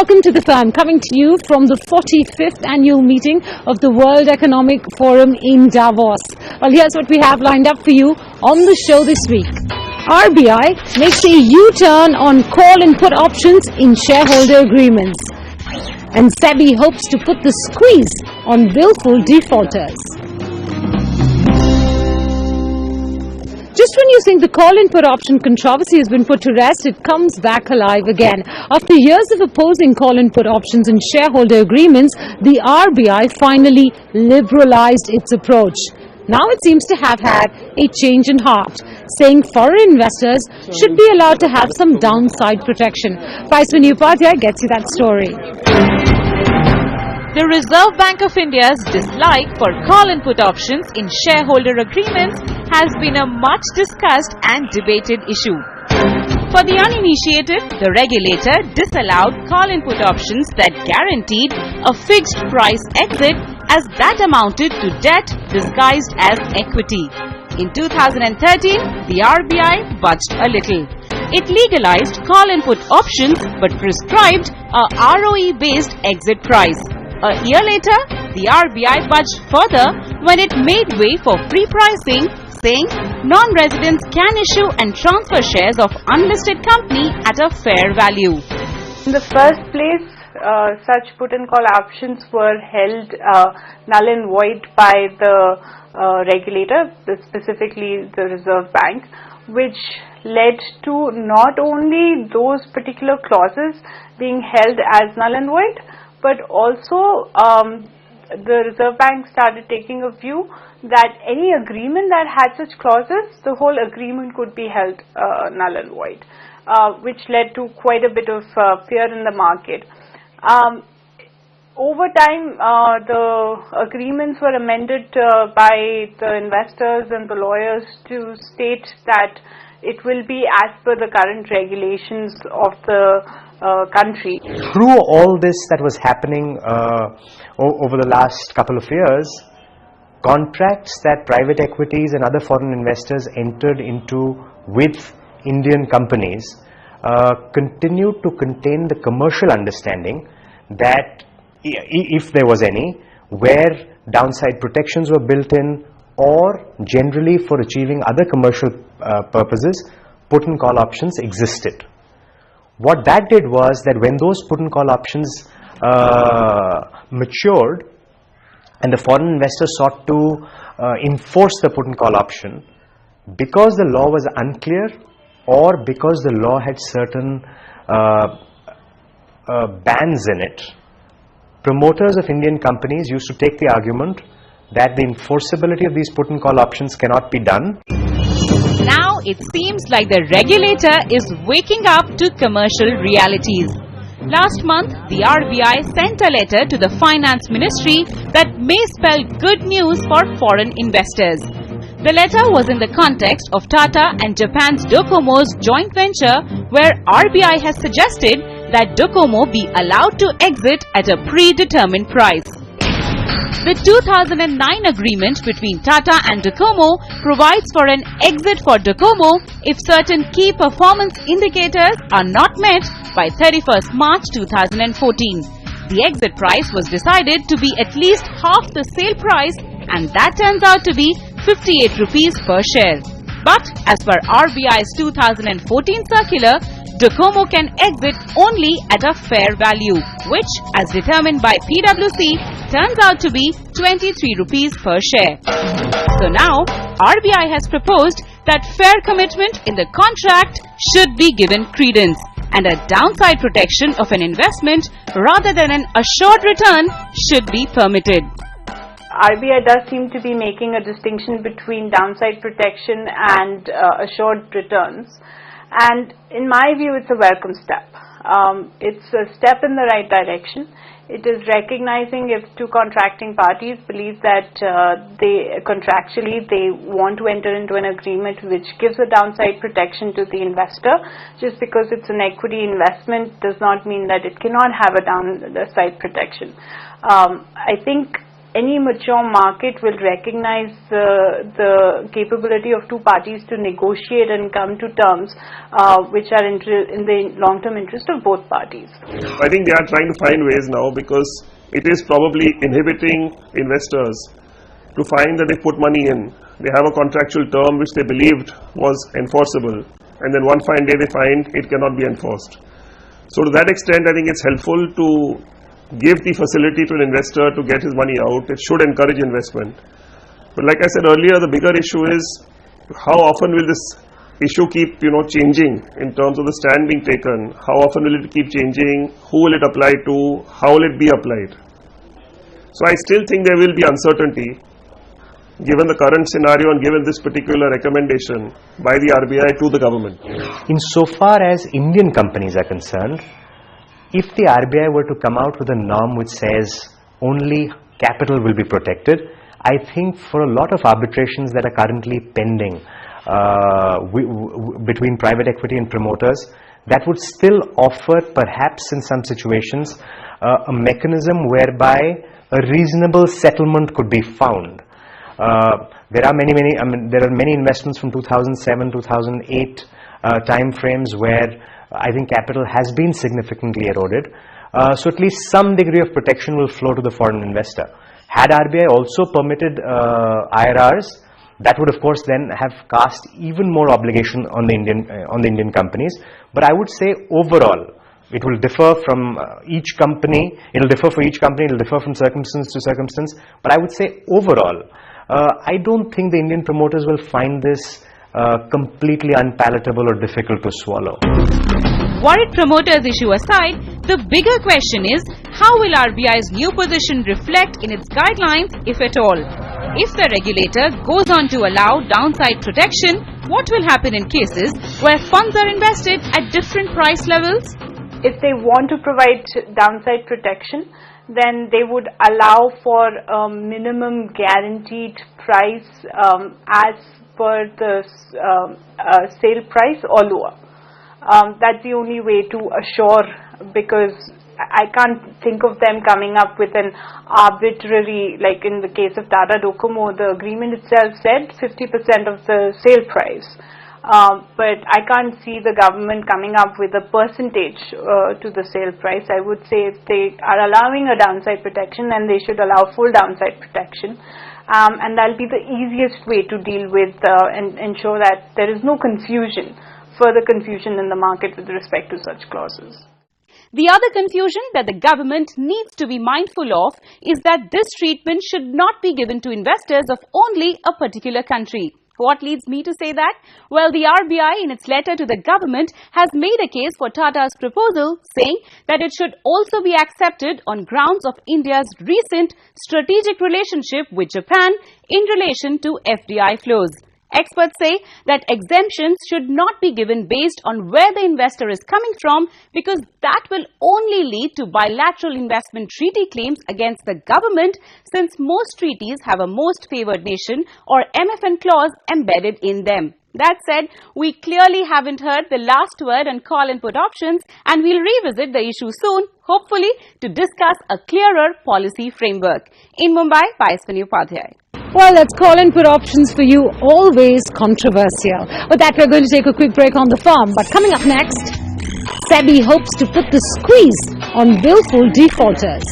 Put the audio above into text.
welcome to Desai. I'm coming to you from the 45th annual meeting of the World Economic Forum in Davos. Well, here's what we have lined up for you on the show this week. RBI makes a U-turn on call and put options in shareholder agreements. And SEBI hopes to put the squeeze on willful defaulters. Just when you think the call and put option controversy has been put to rest, it comes back alive again. After years of opposing call and put options in shareholder agreements, the RBI finally liberalized its approach. Now it seems to have had a change in heart, saying foreign investors should be allowed to have some downside protection. Paiswani Upadhyay gets you that story. The Reserve Bank of India's dislike for call and put options in shareholder agreements has been a much discussed and debated issue. For the uninitiated, the regulator disallowed call and put options that guaranteed a fixed price exit, as that amounted to debt disguised as equity. In 2013, the RBI budged a little. It legalized call and put options but prescribed a ROE-based exit price. A year later, the RBI budged further when it made way for free pricing, saying non-residents can issue and transfer shares of unlisted company at a fair value. In the first place, such put and call options were held null and void by the regulator, specifically the Reserve Bank, which led to not only those particular clauses being held as null and void, but also the Reserve Bank started taking a view that any agreement that had such clauses, the whole agreement could be held null and void, which led to quite a bit of fear in the market. Over time, the agreements were amended by the investors and the lawyers to state that it will be as per the current regulations of the country. Through all this that was happening over the last couple of years, contracts that private equities and other foreign investors entered into with Indian companies continued to contain the commercial understanding that, if there was any, where downside protections were built in, or generally for achieving other commercial purposes, put and call options existed. What that did was that when those put and call options matured and the foreign investors sought to enforce the put and call option, because the law was unclear or because the law had certain bans in it, promoters of Indian companies used to take the argument that the enforceability of these put and call options cannot be done. Now it seems like the regulator is waking up to commercial realities. Last month, the RBI sent a letter to the Finance Ministry that may spell good news for foreign investors. The letter was in the context of Tata and Japan's Docomo's joint venture, where RBI has suggested that Docomo be allowed to exit at a predetermined price. The 2009 agreement between Tata and Docomo provides for an exit for Docomo if certain key performance indicators are not met by 31st March 2014. The exit price was decided to be at least half the sale price, and that turns out to be 58 rupees per share. But as per RBI's 2014 circular, Docomo can exit only at a fair value, which, as determined by PwC, turns out to be 23 rupees per share. So now, RBI has proposed that fair commitment in the contract should be given credence, and a downside protection of an investment rather than an assured return should be permitted. RBI does seem to be making a distinction between downside protection and assured returns. And in my view, it's a welcome step. It's a step in the right direction. It is recognizing if two contracting parties believe that they want to enter into an agreement which gives a downside protection to the investor. Just because it's an equity investment does not mean that it cannot have a downside protection. I think any mature market will recognize the capability of two parties to negotiate and come to terms which are in the long-term interest of both parties. I think they are trying to find ways now, because it is probably inhibiting investors to find that they put money in. They have a contractual term which they believed was enforceable, and then one fine day they find it cannot be enforced. So to that extent, I think it's helpful to give the facility to an investor to get his money out. It should encourage investment. But like I said earlier, the bigger issue is how often will this issue keep changing in terms of the stand being taken. How often will it keep changing? Who will it apply to? How will it be applied? So I still think there will be uncertainty given the current scenario and given this particular recommendation by the RBI to the government. Insofar as Indian companies are concerned, if the RBI were to come out with a norm which says only capital will be protected, I think for a lot of arbitrations that are currently pending between private equity and promoters, that would still offer, perhaps in some situations, a mechanism whereby a reasonable settlement could be found. There are many investments from 2007, 2008 time frames where I think capital has been significantly eroded. So at least some degree of protection will flow to the foreign investor. Had RBI also permitted IRRs, that would of course then have cast even more obligation on the Indian companies. But I would say overall, it will differ from each company. It will differ for each company. It will differ from circumstance to circumstance. But I would say overall, I don't think the Indian promoters will find this completely unpalatable or difficult to swallow. Worried promoters issue aside, the bigger question is, how will RBI's new position reflect in its guidelines, if at all? If the regulator goes on to allow downside protection, what will happen in cases where funds are invested at different price levels? If they want to provide downside protection, then they would allow for a minimum guaranteed price as per the sale price or lower. That's the only way to assure, because I can't think of them coming up with an arbitrary, like in the case of Tata Docomo, the agreement itself said 50% of the sale price. But I can't see the government coming up with a percentage to the sale price. I would say if they are allowing a downside protection, then they should allow full downside protection. And that'll be the easiest way to deal with and ensure that there is no confusion, further confusion in the market with respect to such clauses. The other confusion that the government needs to be mindful of is that this treatment should not be given to investors of only a particular country. What leads me to say that? Well, the RBI in its letter to the government has made a case for Tata's proposal, saying that it should also be accepted on grounds of India's recent strategic relationship with Japan in relation to FDI flows. Experts say that exemptions should not be given based on where the investor is coming from, because that will only lead to bilateral investment treaty claims against the government, since most treaties have a most favored nation or MFN clause embedded in them. That said, we clearly haven't heard the last word on call and put options, and we'll revisit the issue soon, hopefully to discuss a clearer policy framework. In Mumbai, Payaswini Upadhyay. Well, let's call and put options for you, always controversial. With that, we're going to take a quick break on the farm. But coming up next, SEBI hopes to put the squeeze on willful defaulters.